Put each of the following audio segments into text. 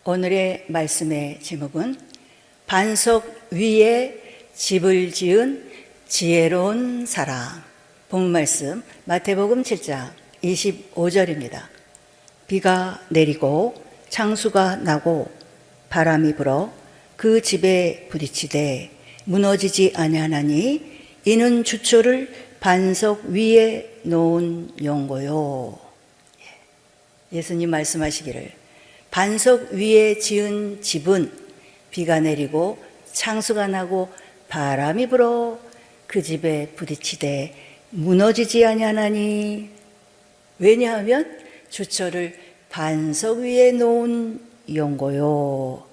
오늘의 말씀의 제목은 반석 위에 집을 지은 지혜로운 사람. 본문 말씀 마태복음 7장 25절입니다. 비가 내리고 창수가 나고 바람이 불어 그 집에 부딪히되 무너지지 아니하나니 이는 주초를 반석 위에 놓은 용고요. 예수님 말씀하시기를 반석 위에 지은 집은 비가 내리고 창수가 나고 바람이 불어 그 집에 부딪히되 무너지지 아니하나니, 왜냐하면 주초를 반석 위에 놓은 용고요.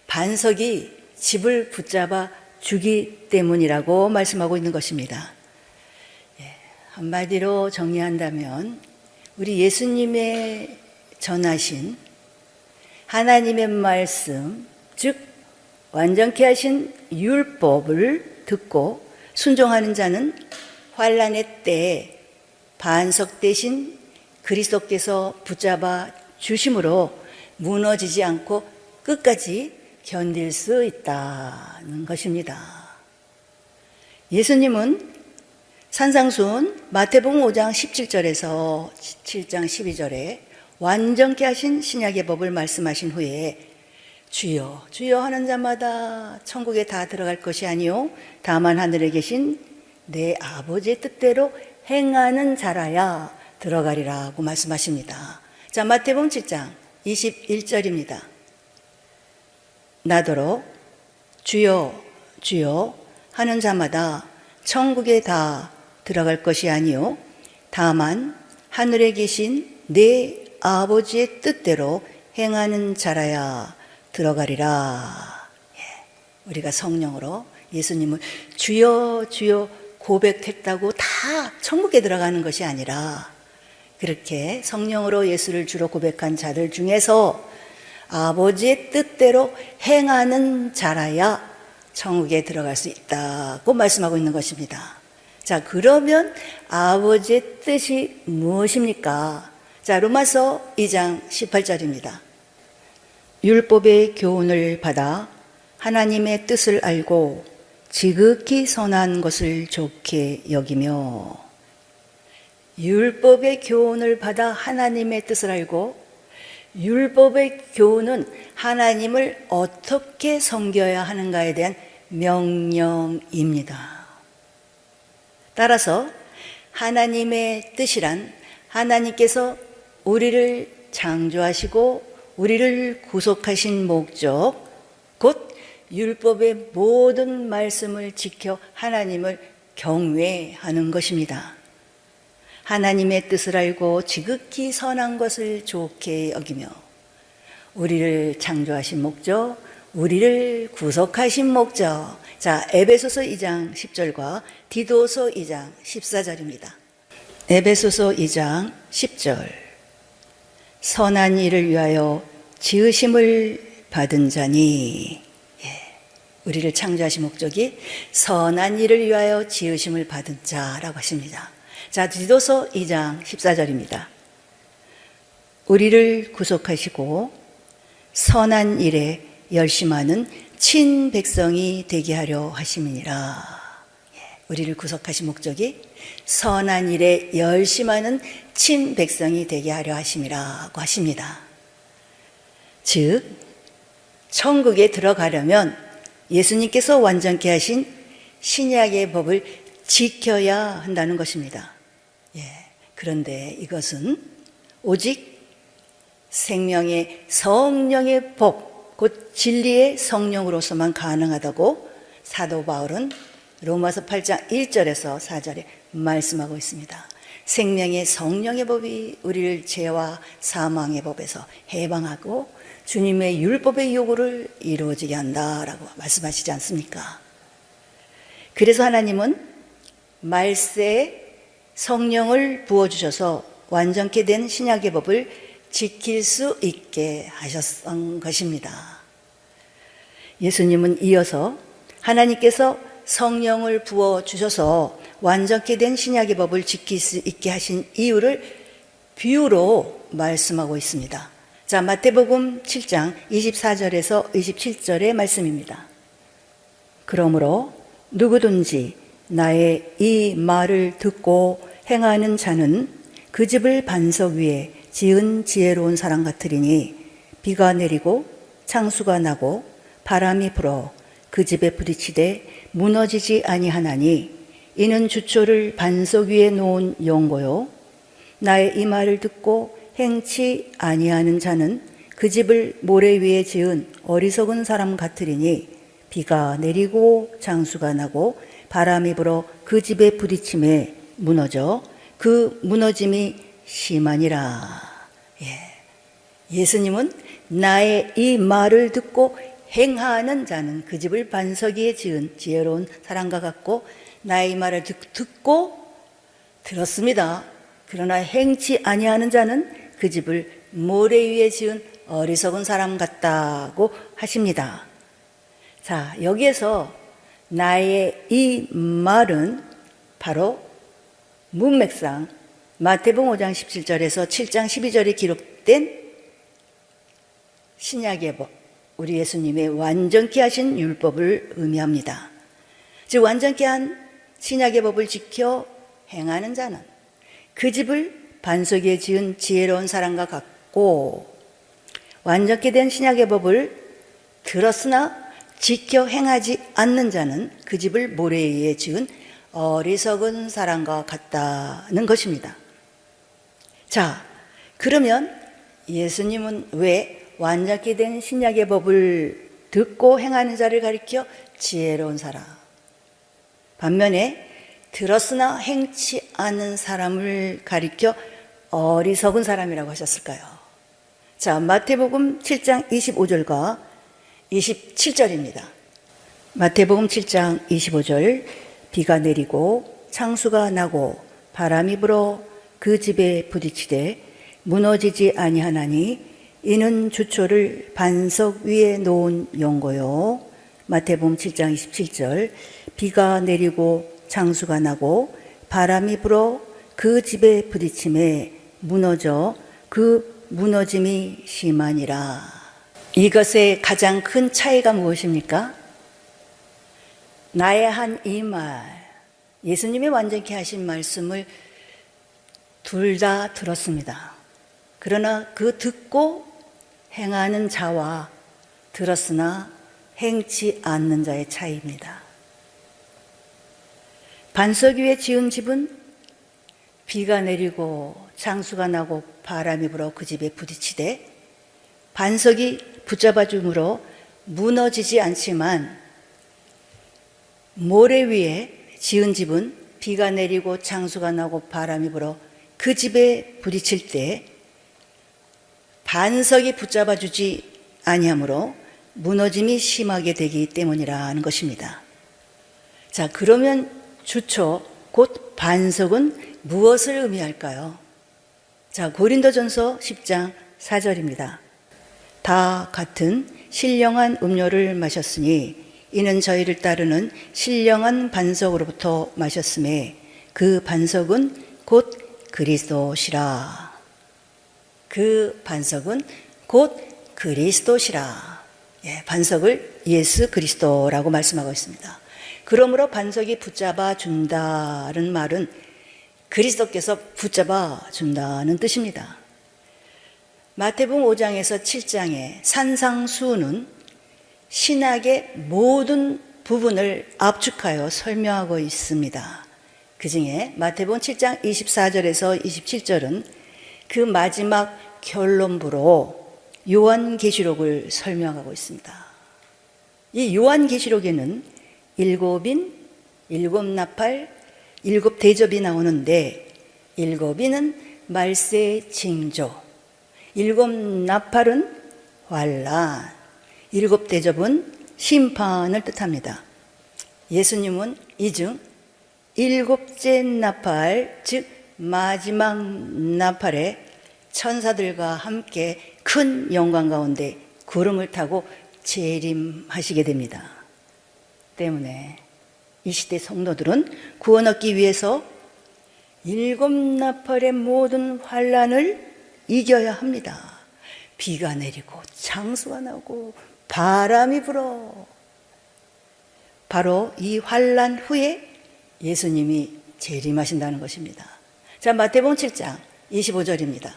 반석이 집을 붙잡아 주기 때문이라고 말씀하고 있는 것입니다. 한마디로 정리한다면 우리 예수님의 전하신 하나님의 말씀, 즉 완전케 하신 율법을 듣고 순종하는 자는 환난의 때에 반석 대신 그리스도께서 붙잡아 주심으로 무너지지 않고 끝까지 견딜 수 있다는 것입니다. 예수님은 산상수훈 마태복음 5장 17절에서 7장 12절에 완전케 하신 신약의 법을 말씀하신 후에 주여 주여 하는 자마다 천국에 다 들어갈 것이 아니요 다만 하늘에 계신 내 아버지의 뜻대로 행하는 자라야 들어가리라고 말씀하십니다. 자, 마태복음 7장 21절입니다. 나더러 주여 주여 하는 자마다 천국에 다 들어갈 것이 아니요 다만 하늘에 계신 내 아버지의 뜻대로 행하는 자라야 들어가리라. 우리가 성령으로 예수님을 주여 주여 고백했다고 다 천국에 들어가는 것이 아니라, 그렇게 성령으로 예수를 주로 고백한 자들 중에서 아버지의 뜻대로 행하는 자라야 천국에 들어갈 수 있다고 말씀하고 있는 것입니다. 자, 그러면 아버지의 뜻이 무엇입니까? 자, 로마서 2장 18절입니다. 율법의 교훈을 받아 하나님의 뜻을 알고 지극히 선한 것을 좋게 여기며, 율법의 교훈을 받아 하나님의 뜻을 알고, 율법의 교훈은 하나님을 어떻게 섬겨야 하는가에 대한 명령입니다. 따라서 하나님의 뜻이란 하나님께서 우리를 창조하시고 우리를 구속하신 목적, 곧 율법의 모든 말씀을 지켜 하나님을 경외하는 것입니다. 하나님의 뜻을 알고 지극히 선한 것을 좋게 여기며, 우리를 창조하신 목적, 우리를 구속하신 목적. 자, 에베소서 2장 10절과 디도서 2장 14절입니다. 에베소서 2장 10절. 선한 일을 위하여 지으심을 받은 자니, 우리를 창조하신 목적이 선한 일을 위하여 지으심을 받은 자라고 하십니다. 자, 디도서 2장 14절입니다. 우리를 구속하시고 선한 일에 열심하는 친백성이 되게 하려 하심이니라. 우리를 구속하신 목적이 선한 일에 열심하는 친백성이 되게 하려 하심이라고 하십니다. 즉, 천국에 들어가려면 예수님께서 완전케 하신 신약의 법을 지켜야 한다는 것입니다. 그런데 이것은 오직 생명의 성령의 법, 곧 진리의 성령으로서만 가능하다고 사도 바울은 로마서 8장 1절에서 4절에 말씀하고 있습니다. 생명의 성령의 법이 우리를 죄와 사망의 법에서 해방하고 주님의 율법의 요구를 이루어지게 한다라고 말씀하시지 않습니까? 그래서 하나님은 말세에 성령을 부어주셔서 완전케 된 신약의 법을 지킬 수 있게 하셨던 것입니다. 예수님은 이어서 하나님께서 성령을 부어주셔서 완전케 된 신약의 법을 지킬 수 있게 하신 이유를 비유로 말씀하고 있습니다. 자, 마태복음 7장 24절에서 27절의 말씀입니다. 그러므로 누구든지 나의 이 말을 듣고 행하는 자는 그 집을 반석 위에 지은 지혜로운 사람 같으리니 비가 내리고 창수가 나고 바람이 불어 그 집에 부딪히되 무너지지 아니하나니 이는 주초를 반석 위에 놓은 용고요. 나의 이 말을 듣고 행치 아니하는 자는 그 집을 모래 위에 지은 어리석은 사람 같으리니 비가 내리고 장수가 나고 바람이 불어 그 집에 부딪힘에 무너져 그 무너짐이 심하니라. 예수님은 나의 이 말을 듣고 행하는 자는 그 집을 반석 위에 지은 지혜로운 사람과 같고 나의 이 말을 듣고 들었습니다. 그러나 행치 아니하는 자는 그 집을 모래 위에 지은 어리석은 사람 같다고 하십니다. 자, 여기에서 나의 이 말은 바로 문맥상 마태복음 5장 17절에서 7장 12절에 기록된 신약의 법, 우리 예수님의 완전케 하신 율법을 의미합니다. 즉 완전케 한 신약의 법을 지켜 행하는 자는 그 집을 반석 위에 지은 지혜로운 사람과 같고, 완전케 된 신약의 법을 들었으나 지켜 행하지 않는 자는 그 집을 모래 위에 지은 어리석은 사람과 같다는 것입니다. 자, 그러면 예수님은 왜 완전케 된 신약의 법을 듣고 행하는 자를 가리켜 지혜로운 사람, 반면에 들었으나 행치 않은 사람을 가리켜 어리석은 사람이라고 하셨을까요? 자, 마태복음 7장 25절과 27절입니다. 마태복음 7장 25절, 비가 내리고 창수가 나고 바람이 불어 그 집에 부딪히되 무너지지 아니하나니 이는 주초를 반석 위에 놓은 용고요. 마태복음 7장 27절, 비가 내리고 창수가 나고 바람이 불어 그 집에 부딪힘에 무너져 그 무너짐이 심하니라. 이것의 가장 큰 차이가 무엇입니까? 나의 한 이 말, 예수님이 완전케 하신 말씀을 둘 다 들었습니다. 그러나 그 듣고 행하는 자와 들었으나 행치 않는 자의 차이입니다. 반석 위에 지은 집은 비가 내리고 창수가 나고 바람이 불어 그 집에 부딪히되 반석이 붙잡아 줌으로 무너지지 않지만, 모래 위에 지은 집은 비가 내리고 창수가 나고 바람이 불어 그 집에 부딪힐 때 반석이 붙잡아 주지 아니하므로 무너짐이 심하게 되기 때문이라는 것입니다. 자, 그러면 주초, 곧 반석은 무엇을 의미할까요? 자, 고린도전서 10장 4절입니다. 다 같은 신령한 음료를 마셨으니 이는 저희를 따르는 신령한 반석으로부터 마셨음에 그 반석은 곧 그리스도시라. 그 반석은 곧 그리스도시라. 반석을 예수 그리스도라고 말씀하고 있습니다. 그러므로 반석이 붙잡아 준다는 말은 그리스도께서 붙잡아 준다는 뜻입니다. 마태복음 5장에서 7장의 산상수는 신학의 모든 부분을 압축하여 설명하고 있습니다. 그 중에 마태복음 7장 24절에서 27절은 그 마지막 결론부로 요한계시록을 설명하고 있습니다. 이 요한계시록에는 일곱인, 일곱 나팔, 일곱 대접이 나오는데, 일곱인은 말세의 징조, 일곱 나팔은 환난, 일곱 대접은 심판을 뜻합니다. 예수님은 이 중 일곱째 나팔, 즉 마지막 나팔에 천사들과 함께 큰 영광 가운데 구름을 타고 재림하시게 됩니다. 때문에 이 시대 성도들은 구원 얻기 위해서 일곱 나팔의 모든 환난을 이겨야 합니다. 비가 내리고 창수가 나고 바람이 불어. 바로 이 환난 후에 예수님이 재림하신다는 것입니다. 자, 마태복음 7장 25절입니다.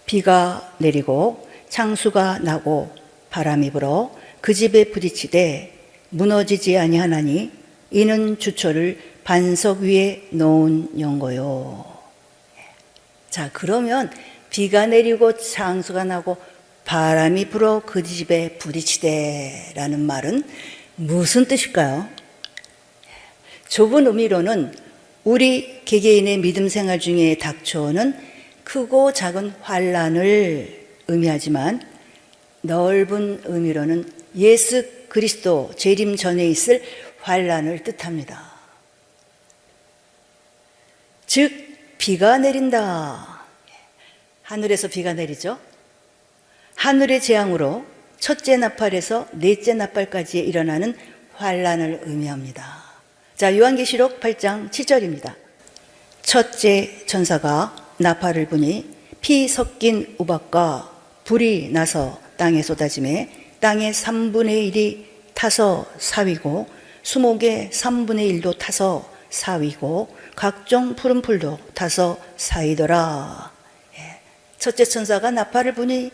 비가 내리고 창수가 나고 바람이 불어 그 집에 부딪히되 무너지지 아니하나니 이는 주초를 반석 위에 놓은 연고요. 자, 그러면 비가 내리고 창수가 나고 바람이 불어 그 집에 부딪히되 라는 말은 무슨 뜻일까요? 좁은 의미로는 우리 개개인의 믿음 생활 중에 닥쳐오는 크고 작은 환난을 의미하지만 넓은 의미로는 예수 그리스도 재림 전에 있을 환난을 뜻합니다. 즉 비가 내린다. 하늘에서 비가 내리죠. 하늘의 재앙으로 첫째 나팔에서 넷째 나팔까지 일어나는 환난을 의미합니다. 자, 요한계시록 8장 7절입니다. 첫째 천사가 나팔을 부니 피 섞인 우박과 불이 나서 땅에 쏟아지매 땅의 3분의 1이 타서 사위고 수목의 3분의 1도 타서 사위고 각종 푸른 풀도 타서 사이더라. 첫째 천사가 나팔을 부니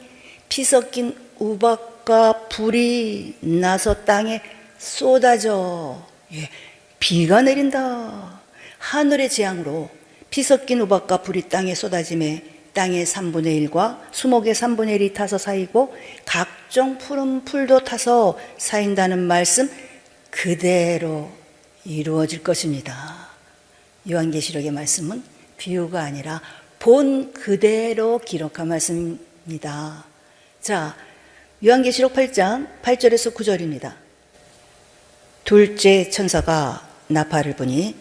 피 섞인 우박과 불이 나서 땅에 쏟아져. 비가 내린다. 하늘의 재앙으로 피 섞인 우박과 불이 땅에 쏟아짐에 땅의 3분의 1과 수목의 3분의 1이 타서 사이고 각종 푸른 풀도 타서 사인다는 말씀 그대로 이루어질 것입니다. 요한계시록의 말씀은 비유가 아니라 본 그대로 기록한 말씀입니다. 자, 요한계시록 8장 8절에서 9절입니다. 둘째 천사가 나팔을 부니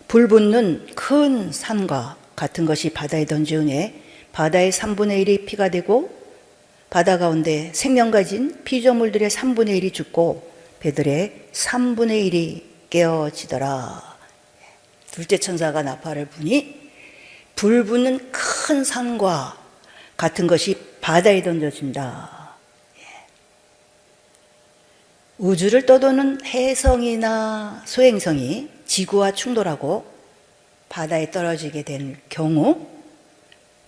불 붙는 큰 산과 같은 것이 바다에 던지우니 바다의 3분의 1이 피가 되고 바다 가운데 생명 가진 피조물들의 3분의 1이 죽고 배들의 3분의 1이 깨어지더라. 둘째 천사가 나팔을 부니 불 붙는 큰 산과 같은 것이 바다에 던져진다. 우주를 떠도는 해성이나 소행성이 지구와 충돌하고 바다에 떨어지게 될 경우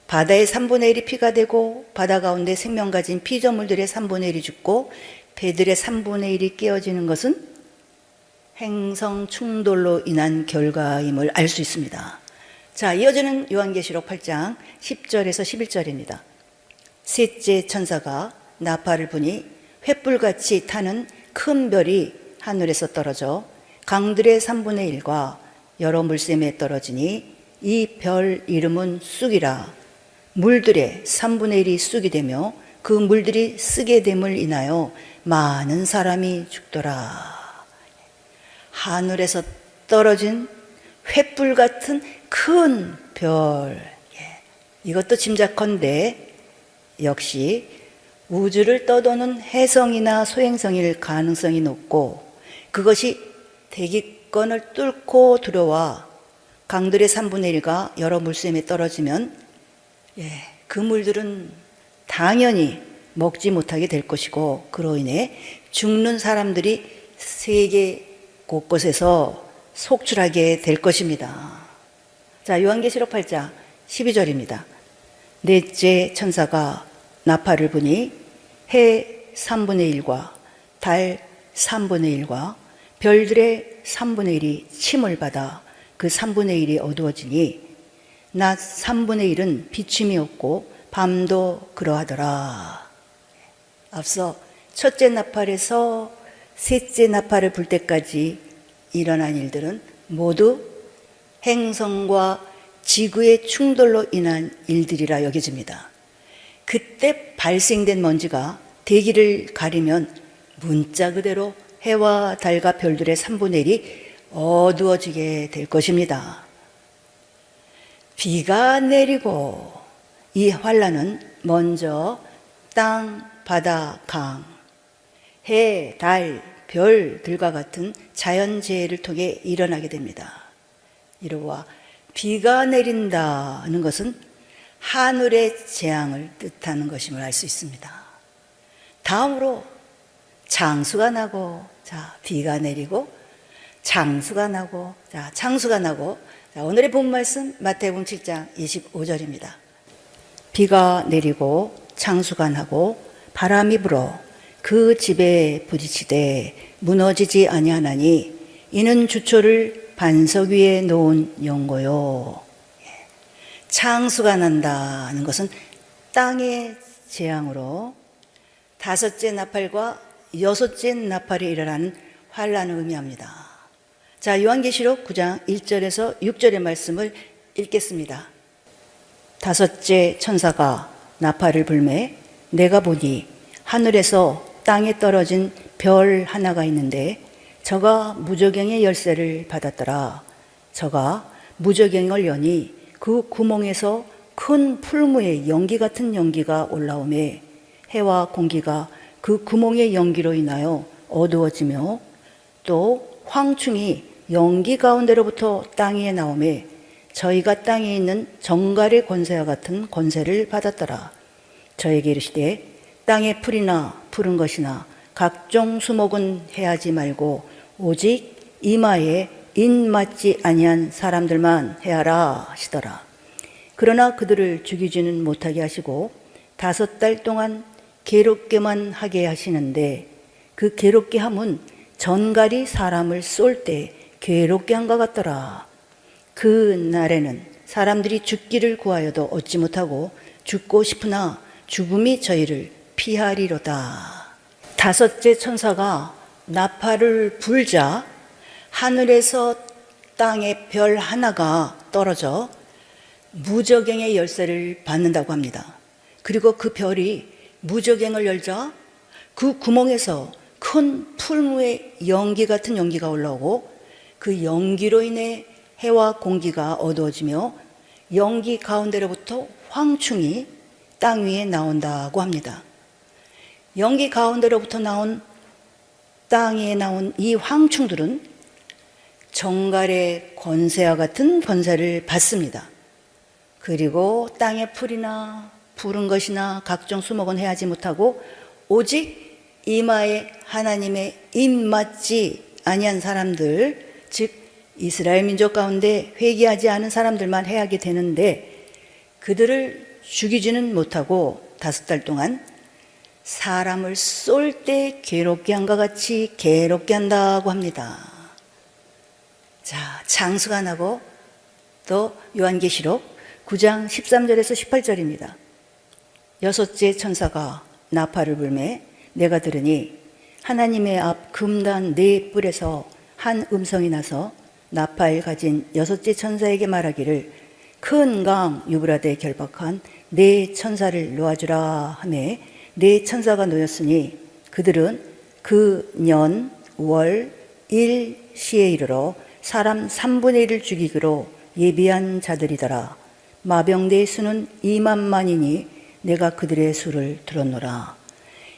바다의 3분의 1이 피가 되고 바다 가운데 생명 가진 피조물들의 3분의 1이 죽고 배들의 3분의 1이 깨어지는 것은 행성 충돌로 인한 결과임을 알 수 있습니다. 자, 이어지는 요한계시록 8장 10절에서 11절입니다. 셋째 천사가 나팔을 부니 횃불같이 타는 큰 별이 하늘에서 떨어져 강들의 3분의 1과 여러 물샘에 떨어지니 이 별 이름은 쑥이라. 물들의 3분의 1이 쑥이 되며 그 물들이 쓰게 됨을 인하여 많은 사람이 죽더라. 하늘에서 떨어진 횃불 같은 큰 별. 이것도 짐작컨대 역시 우주를 떠도는 해성이나 소행성일 가능성이 높고 그것이 대기권을 뚫고 들어와 강들의 3분의 1과 여러 물샘에 떨어지면 그 물들은 당연히 먹지 못하게 될 것이고 그로 인해 죽는 사람들이 세계 곳곳에서 속출하게 될 것입니다. 자, 요한계시록 8장 12절입니다. 넷째 천사가 나팔을 부니 해 3분의 1과 달 3분의 1과 별들의 3분의 1이 침을 받아 그 3분의 1이 어두워지니 낮 3분의 1은 비침이 없고 밤도 그러하더라. 앞서 첫째 나팔에서 셋째 나팔을 불 때까지 일어난 일들은 모두 행성과 지구의 충돌로 인한 일들이라 여겨집니다. 그때 발생된 먼지가 대기를 가리면 문자 그대로 해와 달과 별들의 3분의 1이 어두워지게 될 것입니다. 비가 내리고 이 환난은 먼저 땅, 바다, 강, 해, 달, 별들과 같은 자연재해를 통해 일어나게 됩니다. 이로와 비가 내린다는 것은 하늘의 재앙을 뜻하는 것임을 알 수 있습니다. 다음으로 장수가 나고, 자, 비가 내리고, 장수가 나고, 자, 창수가 나고, 자, 오늘의 본 말씀 마태복음 7장 25절입니다. 비가 내리고 창수가 나고 바람이 불어 그 집에 부딪히되 무너지지 아니하나니 이는 주초를 반석 위에 놓은 연고요. 창수가 난다는 것은 땅의 재앙으로 다섯째 나팔과 여섯째 나팔이 일어나는 환란을 의미합니다. 자, 요한계시록 9장 1절에서 6절의 말씀을 읽겠습니다. 다섯째 천사가 나팔을 불매 내가 보니 하늘에서 땅에 떨어진 별 하나가 있는데 저가 무저갱의 열쇠를 받았더라. 저가 무저갱을 여니 그 구멍에서 큰 풀무의 연기 같은 연기가 올라오매 해와 공기가 그 구멍의 연기로 인하여 어두워지며 또 황충이 연기 가운데로부터 땅 위에 나오매 저희가 땅에 있는 정갈의 권세와 같은 권세를 받았더라. 저에게 이르시되 땅의 풀이나 푸른 것이나 각종 수목은 해하지 말고 오직 이마에 인 맞지 아니한 사람들만 해하라 하시더라. 그러나 그들을 죽이지는 못하게 하시고 5달 동안 괴롭게만 하게 하시는데 그 괴롭게 함은 전갈이 사람을 쏠 때 괴롭게 한 것 같더라. 그 날에는 사람들이 죽기를 구하여도 얻지 못하고 죽고 싶으나 죽음이 저희를 피하리로다. 다섯째 천사가 나팔을 불자 하늘에서 땅에 별 하나가 떨어져 무저갱의 열쇠를 받는다고 합니다. 그리고 그 별이 무저갱을 열자 그 구멍에서 큰 풀무의 연기 같은 연기가 올라오고 그 연기로 인해 해와 공기가 어두워지며 연기 가운데로부터 황충이 땅 위에 나온다고 합니다. 연기 가운데로부터 땅 위에 나온 이 황충들은 정갈의 권세와 같은 권세를 받습니다. 그리고 땅의 풀이나 푸른 것이나 각종 수목은 해하지 못하고 오직 이마에 하나님의 입맞지 아니한 사람들, 즉 이스라엘 민족 가운데 회개하지 않은 사람들만 해하게 되는데 그들을 죽이지는 못하고 5달 동안 사람을 쏠 때 괴롭게 한 것 같이 괴롭게 한다고 합니다. 자, 창수가 나고 또 요한계시록 9장 13절에서 18절입니다. 여섯째 천사가 나팔을 불매 내가 들으니 하나님의 앞 금단 4뿔에서 한 음성이 나서 나팔 가진 여섯째 천사에게 말하기를 큰 강 유브라데 결박한 4천사를 놓아주라 하매 4천사가 놓였으니 그들은 그 년, 월, 일 시에 이르러 사람 3분의 1을 죽이기로 예비한 자들이더라. 마병대의 수는 2만만이니 내가 그들의 수를 들었노라.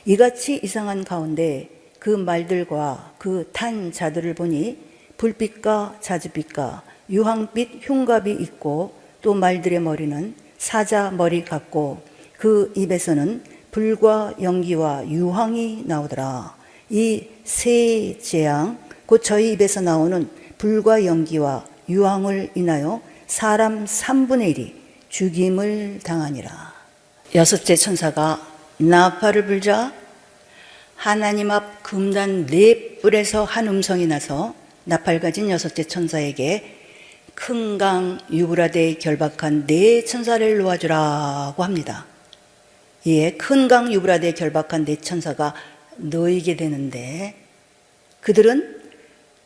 이같이 이상한 가운데 그 말들과 그 탄 자들을 보니 불빛과 자줏빛과 유황빛 흉갑이 있고 또 말들의 머리는 사자 머리 같고 그 입에서는 불과 연기와 유황이 나오더라. 이 세 재앙 곧 저희 입에서 나오는 불과 연기와 유황을 인하여 사람 3분의 1이 죽임을 당하니라. 여섯째 천사가 나팔을 불자 하나님 앞 금단 4뿔에서 한 음성이 나서 나팔 가진 여섯째 천사에게 큰 강 유브라데에 결박한 4천사를 놓아주라고 합니다. 이에 큰 강 유브라데에 결박한 4천사가 놓이게 되는데 그들은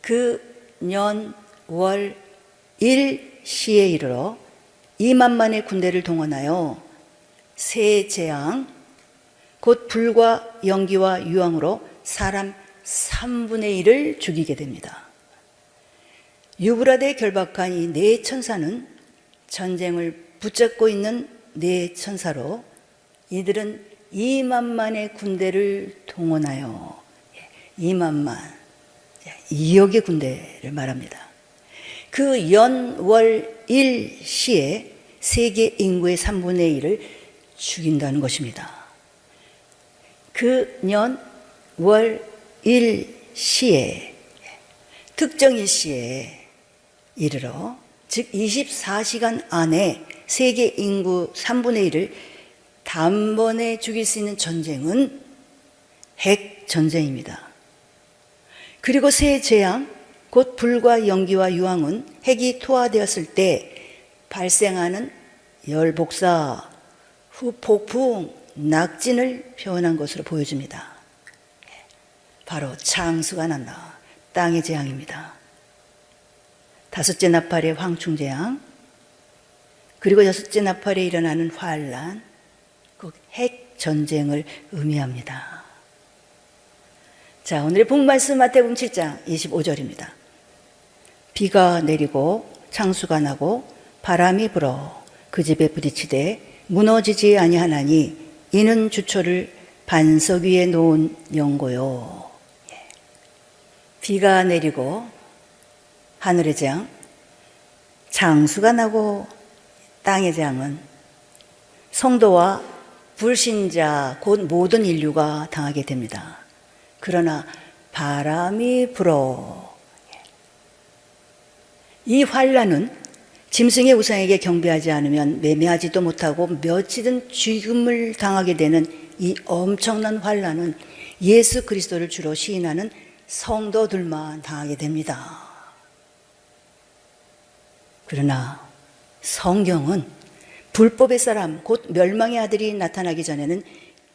그 년, 월, 일 시에 이르러 2만만의 군대를 동원하여 세 재앙 곧 불과 연기와 유황으로 사람 3분의 1을 죽이게 됩니다. 유브라데에 결박한 이 4천사는 전쟁을 붙잡고 있는 4천사로 이들은 2만만의 군대를 동원하여 2만만, 2억의 군대를 말합니다. 그 연, 월, 일 시에 세계 인구의 3분의 1을 죽인다는 것입니다. 그 년 월 일시에 특정 일시에 이르러 즉 24시간 안에 세계 인구 3분의 1을 단번에 죽일 수 있는 전쟁은 핵전쟁입니다. 그리고 새 재앙, 곧 불과 연기와 유황은 핵이 투하되었을 때 발생하는 열복사, 후폭풍, 낙진을 표현한 것으로 보여집니다. 바로 창수가 난다. 땅의 재앙입니다. 다섯째 나팔의 황충재앙, 그리고 여섯째 나팔에 일어나는 환란, 그 핵전쟁을 의미합니다. 자, 오늘의 복말씀 마태복음 7장 25절입니다. 비가 내리고 창수가 나고 바람이 불어 그 집에 부딪히되 무너지지 아니하나니 이는 주초를 반석 위에 놓은 연고요. 비가 내리고 하늘의 재앙, 창수가 나고 땅의 재앙은 성도와 불신자 곧 모든 인류가 당하게 됩니다. 그러나 바람이 불어 이 환란은 짐승의 우상에게 경배하지 않으면 매매하지도 못하고 며칠은 죽음을 당하게 되는 이 엄청난 환란은 예수 그리스도를 주로 시인하는 성도들만 당하게 됩니다. 그러나 성경은 불법의 사람 곧 멸망의 아들이 나타나기 전에는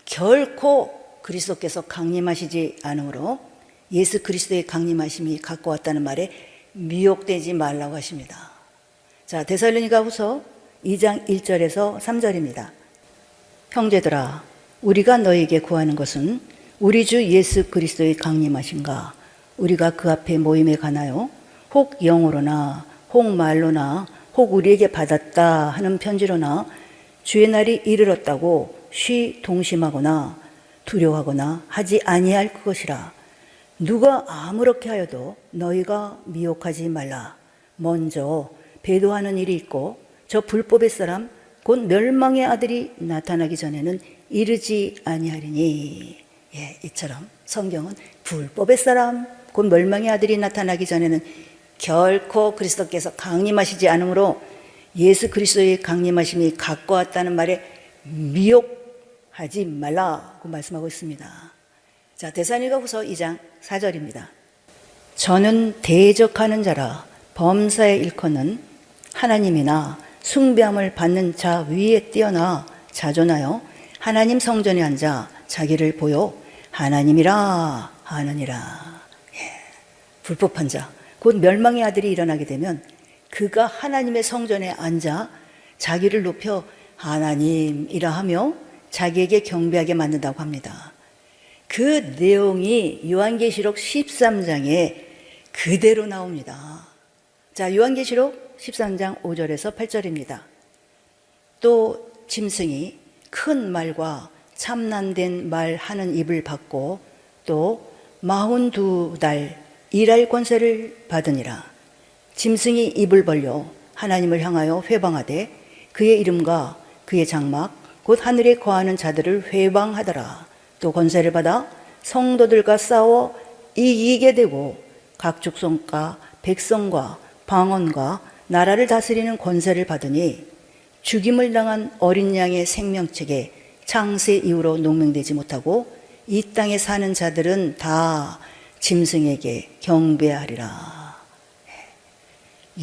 결코 그리스도께서 강림하시지 않으므로 예수 그리스도의 강림하심이 갖고 왔다는 말에 미혹되지 말라고 하십니다. 자, 데살로니가후서 2장 1절에서 3절입니다. 형제들아, 우리가 너에게 구하는 것은 우리 주 예수 그리스도의 강림하신가? 우리가 그 앞에 모임에 가나요? 혹 영으로나 혹 말로나 혹 우리에게 받았다 하는 편지로나 주의 날이 이르렀다고 쉬 동심하거나 두려워하거나 하지 아니할 것이라. 누가 아무렇게 하여도 너희가 미혹하지 말라. 먼저 배도하는 일이 있고 저 불법의 사람 곧 멸망의 아들이 나타나기 전에는 이르지 아니하리니. 이처럼 성경은 불법의 사람 곧 멸망의 아들이 나타나기 전에는 결코 그리스도께서 강림하시지 않으므로 예수 그리스도의 강림하심이 갖고 왔다는 말에 미혹하지 말라고 말씀하고 있습니다. 자, 데살로니가후서 2장 4절입니다. 저는 대적하는 자라 범사에 일컫는 하나님이나 숭배함을 받는 자 위에 뛰어나 자존하여 하나님 성전에 앉아 자기를 보여 하나님이라 하느니라. 불법한 자, 곧 멸망의 아들이 일어나게 되면 그가 하나님의 성전에 앉아 자기를 높여 하나님이라 하며 자기에게 경배하게 만든다고 합니다. 그 내용이 요한계시록 13장에 그대로 나옵니다. 자, 요한계시록 13장 5절에서 8절입니다. 또 짐승이 큰 말과 참난된 말 하는 입을 받고 또 42달 일할 권세를 받으니라. 짐승이 입을 벌려 하나님을 향하여 회방하되 그의 이름과 그의 장막 곧 하늘에 거하는 자들을 회방하더라. 또 권세를 받아 성도들과 싸워 이기게 되고 각 족속과 백성과 방언과 나라를 다스리는 권세를 받으니 죽임을 당한 어린 양의 생명책에 창세 이후로 농명되지 못하고 이 땅에 사는 자들은 다 짐승에게 경배하리라.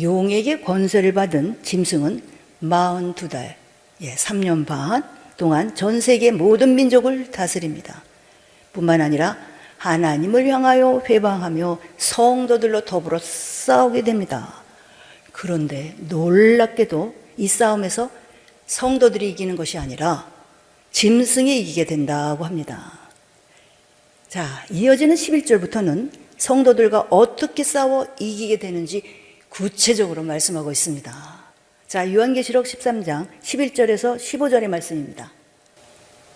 용에게 권세를 받은 짐승은 42달, 3년 반 동안 전 세계 모든 민족을 다스립니다. 뿐만 아니라 하나님을 향하여 회방하며 성도들로 더불어 싸우게 됩니다. 그런데 놀랍게도 이 싸움에서 성도들이 이기는 것이 아니라 짐승이 이기게 된다고 합니다. 자, 이어지는 11절부터는 성도들과 어떻게 싸워 이기게 되는지 구체적으로 말씀하고 있습니다. 자, 요한계시록 13장 11절에서 15절의 말씀입니다.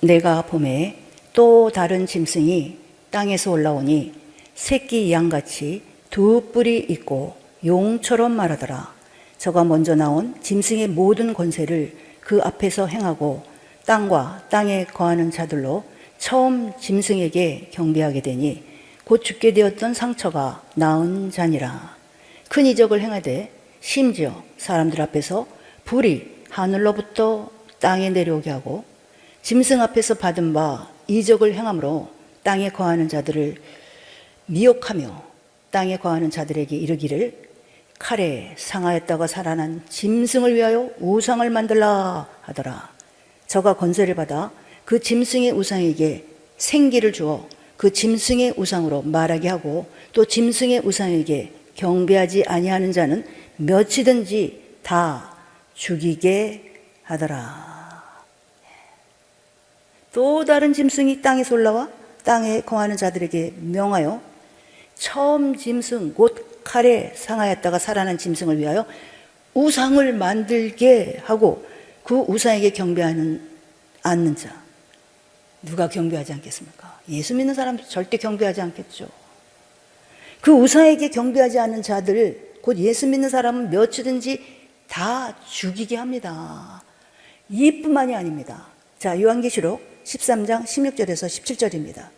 내가 보매 또 다른 짐승이 땅에서 올라오니 새끼 양같이 두 뿔이 있고 용처럼 말하더라. 저가 먼저 나온 짐승의 모든 권세를 그 앞에서 행하고 땅과 땅에 거하는 자들로 처음 짐승에게 경배하게 되니 곧 죽게 되었던 상처가 나은 자니라. 큰 이적을 행하되 심지어 사람들 앞에서 불이 하늘로부터 땅에 내려오게 하고 짐승 앞에서 받은 바 이적을 행함으로 땅에 거하는 자들을 미혹하며 땅에 거하는 자들에게 이르기를 칼에 상하였다가 살아난 짐승을 위하여 우상을 만들라 하더라. 저가 권세를 받아 그 짐승의 우상에게 생기를 주어 그 짐승의 우상으로 말하게 하고 또 짐승의 우상에게 경배하지 아니하는 자는 몇이든지 다 죽이게 하더라. 또 다른 짐승이 땅에서 올라와 땅에 거하는 자들에게 명하여 처음 짐승 곧 칼에 상하였다가 살아난 짐승을 위하여 우상을 만들게 하고 그 우상에게 경배하는 않는 자, 누가 경배하지 않겠습니까? 예수 믿는 사람도 절대 경배하지 않겠죠. 그 우상에게 경배하지 않는 자들, 곧 예수 믿는 사람은 몇이든지 다 죽이게 합니다. 이뿐만이 아닙니다. 자, 요한계시록 13장 16절에서 17절입니다.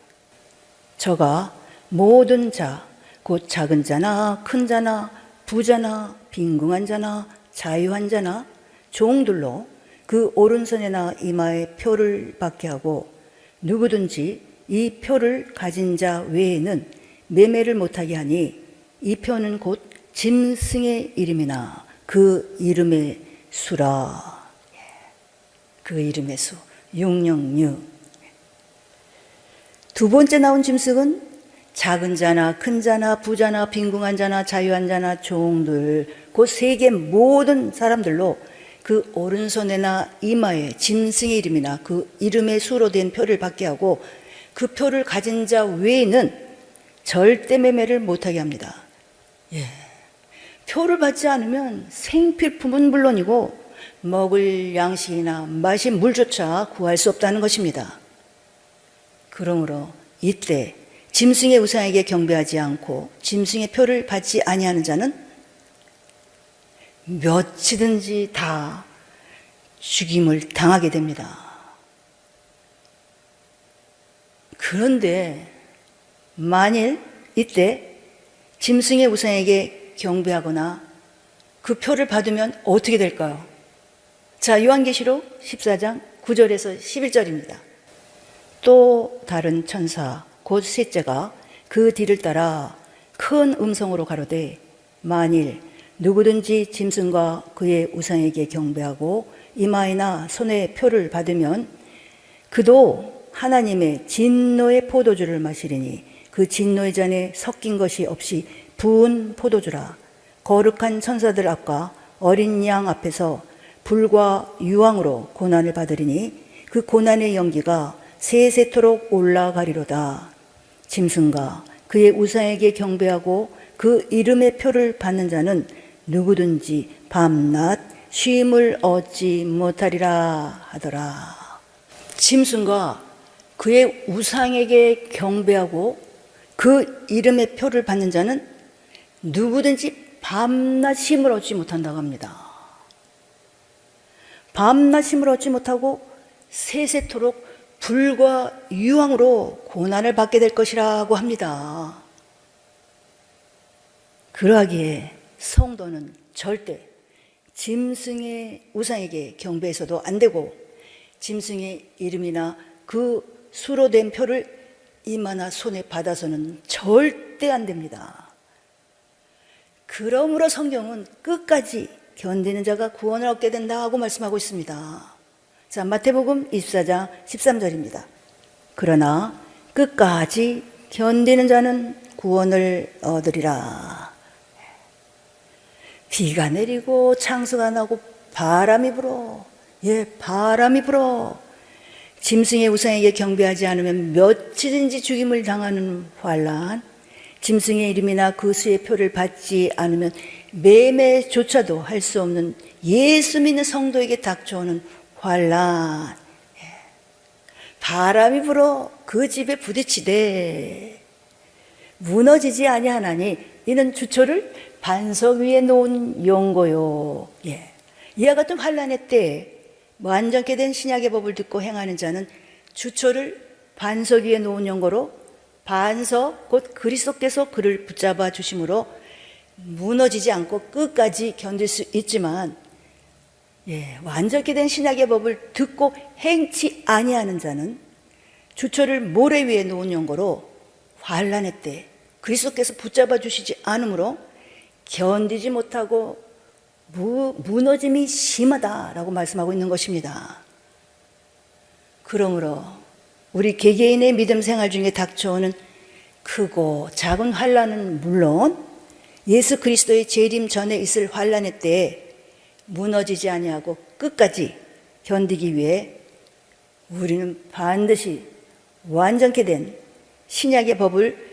저가 모든 자, 곧 작은 자나 큰 자나 부자나 빈궁한 자나 자유한 자나 종들로 그 오른손에나 이마에 표를 받게 하고 누구든지 이 표를 가진 자 외에는 매매를 못하게 하니 이 표는 곧 짐승의 이름이나 그 이름의 수라. 그 이름의 수 666. 두 번째 나온 짐승은 작은 자나 큰 자나 부자나 빈궁한 자나 자유한 자나 종들 곧 세계 모든 사람들로 그 오른손에나 이마에 짐승의 이름이나 그 이름의 수로 된 표를 받게 하고 그 표를 가진 자 외에는 절대 매매를 못하게 합니다. 표를 받지 않으면 생필품은 물론이고 먹을 양식이나 마실 물조차 구할 수 없다는 것입니다. 그러므로 이때 짐승의 우상에게 경배하지 않고 짐승의 표를 받지 아니하는 자는 몇이든지 다 죽임을 당하게 됩니다. 그런데 만일 이때 짐승의 우상에게 경배하거나 그 표를 받으면 어떻게 될까요? 자, 요한계시록 14장 9절에서 11절입니다. 또 다른 천사 곧 셋째가 그 뒤를 따라 큰 음성으로 가로되 만일 누구든지 짐승과 그의 우상에게 경배하고 이마에나 손에 표를 받으면 그도 하나님의 진노의 포도주를 마시리니 그 진노의 잔에 섞인 것이 없이 부은 포도주라. 거룩한 천사들 앞과 어린 양 앞에서 불과 유황으로 고난을 받으리니 그 고난의 연기가 세세토록 올라가리로다. 짐승과 그의 우상에게 경배하고 그 이름의 표를 받는 자는 누구든지 밤낮 쉼을 얻지 못하리라 하더라. 짐승과 그의 우상에게 경배하고 그 이름의 표를 받는 자는 누구든지 밤낮 쉼을 얻지 못한다고 합니다. 밤낮 쉼을 얻지 못하고 세세토록 불과 유황으로 고난을 받게 될 것이라고 합니다. 그러하기에 성도는 절대 짐승의 우상에게 경배해서도 안 되고 짐승의 이름이나 그 수로 된 표를 이마나 손에 받아서는 절대 안 됩니다. 그러므로 성경은 끝까지 견디는 자가 구원을 얻게 된다고 말씀하고 있습니다. 자, 마태복음 24장 13절입니다. 그러나 끝까지 견디는 자는 구원을 얻으리라. 비가 내리고 창수가 나고 바람이 불어. 바람이 불어. 짐승의 우상에게 경배하지 않으면 며칠인지 죽임을 당하는 환난, 짐승의 이름이나 그 수의 표를 받지 않으면 매매조차도 할 수 없는 예수 믿는 성도에게 닥쳐오는 환난, 바람이 불어 그 집에 부딪히되 무너지지 아니하나니 이는 주초를 반석 위에 놓은 용고요. 예. 이와 같은 환난의 때에 완전케 된 신약의 법을 듣고 행하는 자는 주초를 반석 위에 놓은 용고로 반석 곧 그리스도께서 그를 붙잡아 주심으로 무너지지 않고 끝까지 견딜 수 있지만, 완전케 된 신약의 법을 듣고 행치 아니하는 자는 주초를 모래 위에 놓은 용고로 환난의 때 그리스도께서 붙잡아 주시지 않으므로 견디지 못하고 무너짐이 심하다라고 말씀하고 있는 것입니다. 그러므로 우리 개개인의 믿음 생활 중에 닥쳐오는 크고 작은 환난은 물론 예수 그리스도의 재림 전에 있을 환난의 때에 무너지지 아니하고 끝까지 견디기 위해 우리는 반드시 완전케 된 신약의 법을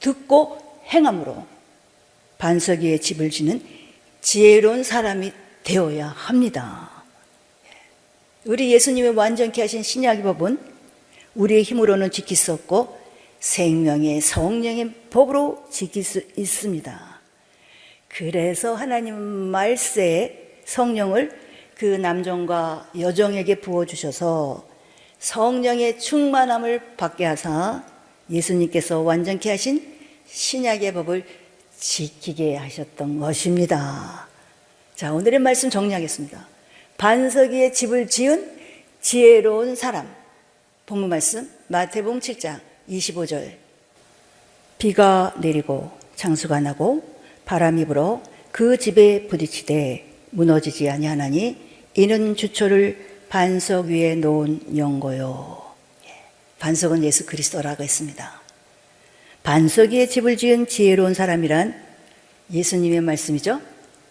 듣고 행함으로 반석 위에 집을 지는 지혜로운 사람이 되어야 합니다. 우리 예수님의 완전케 하신 신약의 법은 우리의 힘으로는 지킬 수 없고 생명의 성령의 법으로 지킬 수 있습니다. 그래서 하나님 말세에 성령을 그 남종과 여종에게 부어주셔서 성령의 충만함을 받게 하사 예수님께서 완전케 하신 신약의 법을 지키게 하셨던 것입니다. 자, 오늘의 말씀 정리하겠습니다. 반석 위에 집을 지은 지혜로운 사람. 본문 말씀 마태복음 7장 25절. 비가 내리고 창수가 나고 바람이 불어 그 집에 부딪히되 무너지지 아니하나니 이는 주초를 반석 위에 놓은 용고요. 반석은 예수 그리스도라고 했습니다. 반석 위에 집을 지은 지혜로운 사람이란 예수님의 말씀이죠.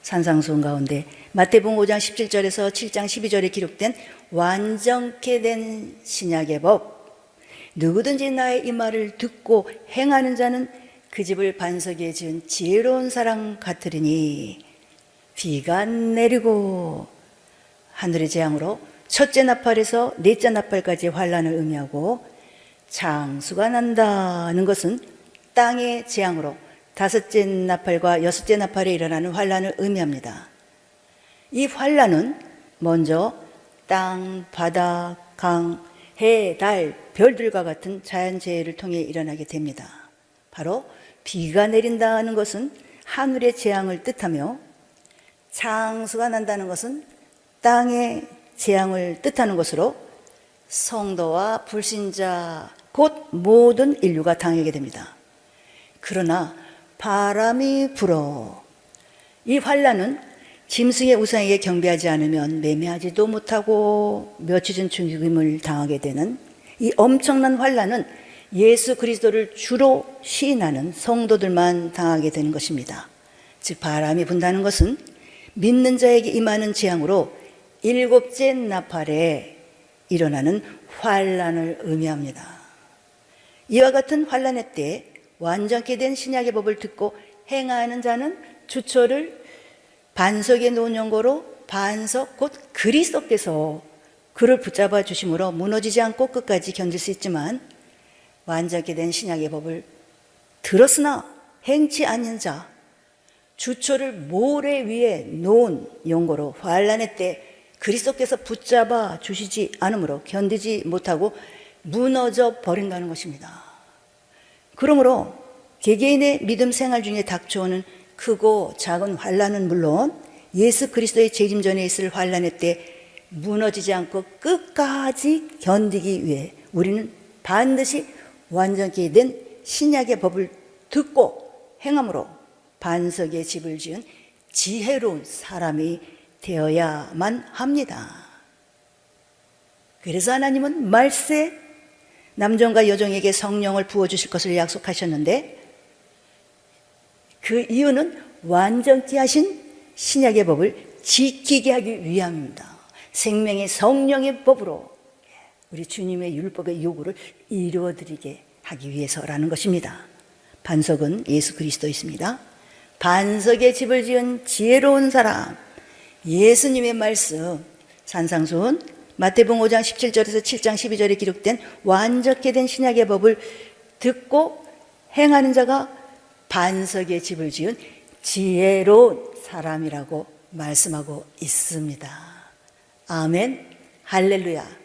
산상수훈 가운데 마태복음 5장 17절에서 7장 12절에 기록된 완전케 된 신약의 법. 누구든지 나의 이 말을 듣고 행하는 자는 그 집을 반석 위에 지은 지혜로운 사람 같으리니 비가 내리고 하늘의 재앙으로 첫째 나팔에서 넷째 나팔까지 환란을 의미하고 창수가 난다는 것은 땅의 재앙으로 다섯째 나팔과 여섯째 나팔에 일어나는 환란을 의미합니다. 이 환란은 먼저 땅, 바다, 강, 해, 달, 별들과 같은 자연재해를 통해 일어나게 됩니다. 바로 비가 내린다는 것은 하늘의 재앙을 뜻하며 창수가 난다는 것은 땅의 재앙을 뜻하는 것으로 성도와 불신자 곧 모든 인류가 당하게 됩니다. 그러나 바람이 불어 이 환란은 짐승의 우상에게 경배하지 않으면 매매하지도 못하고 며칠 전 죽임을 당하게 되는 이 엄청난 환란은 예수 그리스도를 주로 시인하는 성도들만 당하게 되는 것입니다. 즉 바람이 분다는 것은 믿는 자에게 임하는 재앙으로 일곱째 나팔에 일어나는 환란을 의미합니다. 이와 같은 환란의 때에 완전케 된 신약의 법을 듣고 행하는 자는 주초를 반석에 놓은 용고로 반석 곧 그리스도께서 그를 붙잡아 주심으로 무너지지 않고 끝까지 견딜 수 있지만 완전케 된 신약의 법을 들었으나 행치 않는 자 주초를 모래 위에 놓은 용고로 환란의 때 그리스도께서 붙잡아 주시지 않으므로 견디지 못하고 무너져 버린다는 것입니다. 그러므로 개개인의 믿음 생활 중에 닥쳐오는 크고 작은 환란은 물론 예수 그리스도의 재림 전에 있을 환란의 때 무너지지 않고 끝까지 견디기 위해 우리는 반드시 완전케 된 신약의 법을 듣고 행함으로 반석에 집을 지은 지혜로운 사람이 되어야만 합니다. 그래서 하나님은 말세 남종과 여종에게 성령을 부어주실 것을 약속하셨는데 그 이유는 완전케 하신 신약의 법을 지키게 하기 위함입니다. 생명의 성령의 법으로 우리 주님의 율법의 요구를 이루어드리게 하기 위해서라는 것입니다. 반석은 예수 그리스도이십니다. 반석에 집을 지은 지혜로운 사람, 예수님의 말씀, 산상수훈 마태복음 5장 17절에서 7장 12절에 기록된 완전케 된 신약의 법을 듣고 행하는 자가 반석의 집을 지은 지혜로운 사람이라고 말씀하고 있습니다. 아멘, 할렐루야.